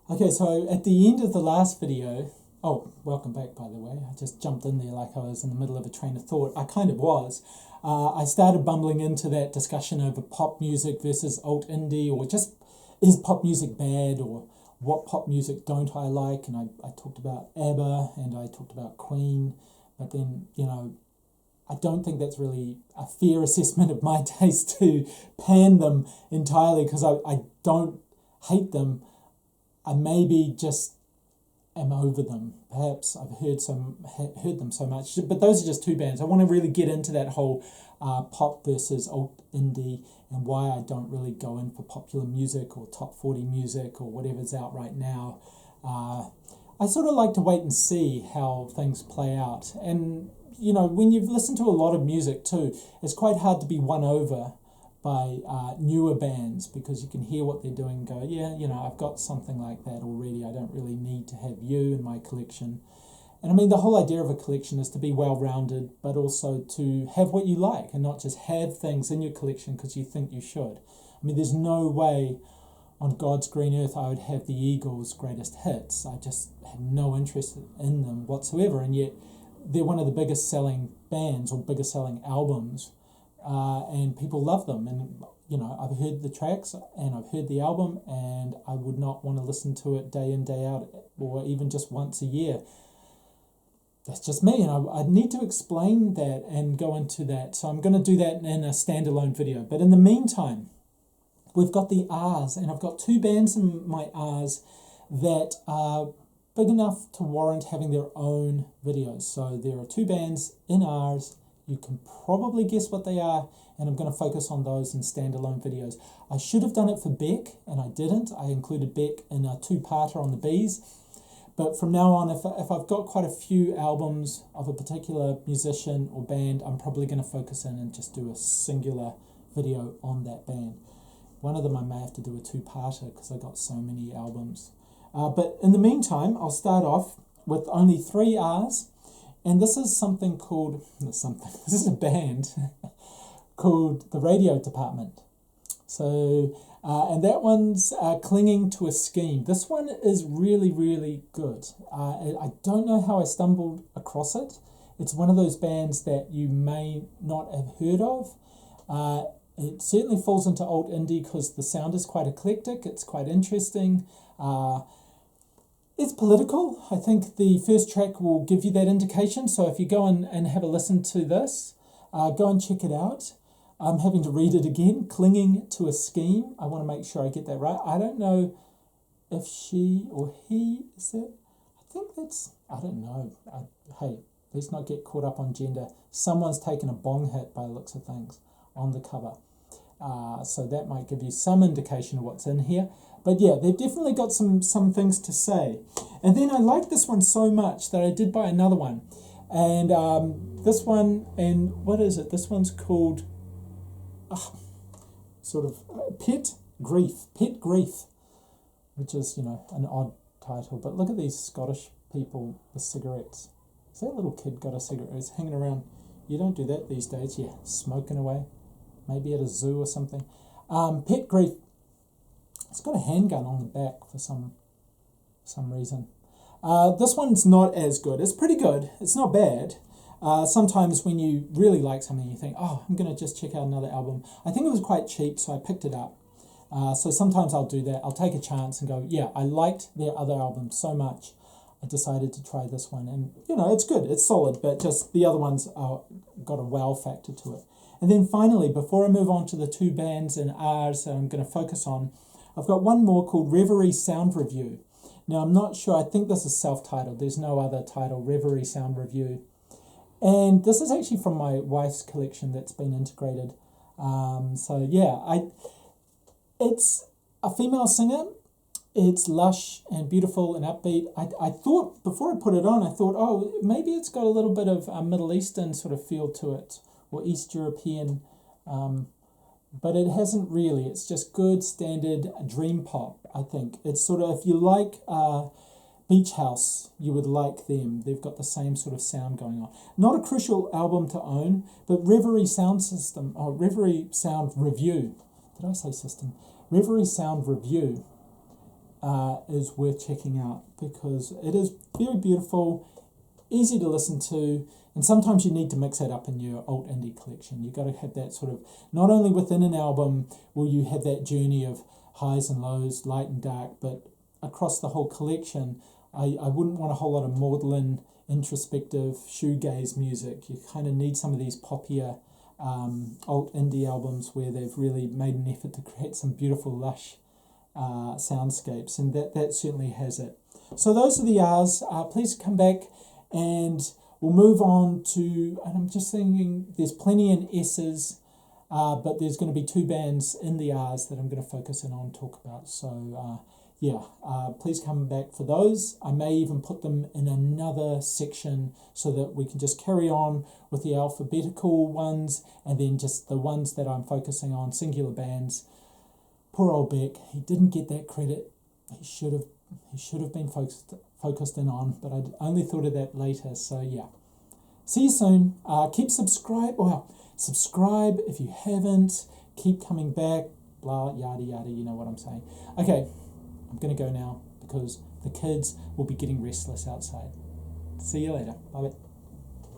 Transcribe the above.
Okay, so at the end of the last video, oh, welcome back, by the way. I just jumped in there like I was in the middle of a train of thought. I kind of was. I started bumbling into that discussion over pop music versus alt indie, or just is pop music bad, or what pop music don't I like? And I talked about ABBA and I talked about Queen, but then, I don't think that's really a fair assessment of my taste to pan them entirely, because I don't hate them. I maybe just am over them. Perhaps I've heard them so much. But those are just two bands. I want to really get into that whole pop versus alt indie, and why I don't really go in for popular music or top 40 music or whatever's out right now. I sort of like to wait and see how things play out. And, when you've listened to a lot of music too, it's quite hard to be won over by newer bands, because you can hear what they're doing and go, yeah, I've got something like that already. I don't really need to have you in my collection. And I mean, the whole idea of a collection is to be well-rounded, but also to have what you like and not just have things in your collection because you think you should. I mean, there's no way on God's green earth I would have the Eagles' greatest hits. I just have no interest in them whatsoever, and yet they're one of the biggest selling bands or biggest selling albums. And people love them, and I've heard the tracks and I've heard the album, and I would not want to listen to it day in, day out, or even just once a year. That's just me, and I need to explain that and go into that, so I'm going to do that in a standalone video. But in the meantime, we've got the R's, and I've got two bands in my R's that are big enough to warrant having their own videos. So there are two bands in R's. You can probably guess what they are, and I'm going to focus on those in standalone videos. I should have done it for Beck, and I didn't. I included Beck in a two-parter on the Bees. But from now on, if I've got quite a few albums of a particular musician or band, I'm probably going to focus in and just do a singular video on that band. One of them I may have to do a two-parter because I got so many albums. But in the meantime, I'll start off with only three R's. And this is something called, this is a band called the Radio Department. So, and that one's Clinging to a Scheme. This one is really, really good. I don't know how I stumbled across it. It's one of those bands that you may not have heard of. It certainly falls into alt indie because the sound is quite eclectic. It's quite interesting. It's political. I think the first track will give you that indication. So if you go and have a listen to this, go and check it out. I'm having to read it again. Clinging to a Scheme. I want to make sure I get that right. I don't know if she or he is it. I think that's, I don't know. Hey, let's not get caught up on gender. Someone's taken a bong hit by the looks of things on the cover. So that might give you some indication of what's in here. But yeah, they've definitely got some things to say. And then I like this one so much that I did buy another one. And this one, and what is it? This one's called Pet Grief, which is, an odd title. But look at these Scottish people with cigarettes. Has that little kid got a cigarette? He's hanging around. You don't do that these days. Yeah, smoking away. Maybe at a zoo or something. Pet Grief. It's got a handgun on the back for some reason. This one's not as good. It's pretty good. It's not bad. Sometimes when you really like something, you think, oh, I'm going to just check out another album. I think it was quite cheap, so I picked it up. So sometimes I'll do that. I'll take a chance and go, yeah, I liked their other album so much, I decided to try this one. And, it's good. It's solid, but just the other ones got a wow factor to it. And then finally, before I move on to the two bands and R's that I'm going to focus on, I've got one more called Reverie Sound Revue. Now, I'm not sure. I think this is self-titled. There's no other title, Reverie Sound Revue. And this is actually from my wife's collection that's been integrated. So, yeah, it's a female singer. It's lush and beautiful and upbeat. I thought, before I put it on, I thought, oh, maybe it's got a little bit of a Middle Eastern sort of feel to it, or East European, but it hasn't really. It's just good standard dream pop, I think. It's sort of, if you like Beach House, you would like them. They've got the same sort of sound going on. Not a crucial album to own, but Reverie Sound Revue. Did I say system? Reverie Sound Revue is worth checking out because it is very beautiful, easy to listen to, and sometimes you need to mix that up in your alt indie collection. You've got to have that sort of, not only within an album will you have that journey of highs and lows, light and dark, but across the whole collection, I wouldn't want a whole lot of maudlin, introspective, shoegaze music. You kind of need some of these poppier alt indie albums where they've really made an effort to create some beautiful, lush soundscapes, and that certainly has it. So those are the R's. Please come back and we'll move on to, and I'm just thinking there's plenty in S's, but there's going to be 2 bands in the R's that I'm going to focus in on and talk about. So please come back for those. I may even put them in another section so that we can just carry on with the alphabetical ones and then just the ones that I'm focusing on, singular bands. Poor old Beck, he didn't get that credit. He should have been focused in on, but I only thought of that later. So yeah, see you soon. Keep subscribe if you haven't. Keep coming back. Blah yada yada. You know what I'm saying. Okay, I'm gonna go now because the kids will be getting restless outside. See you later. Bye.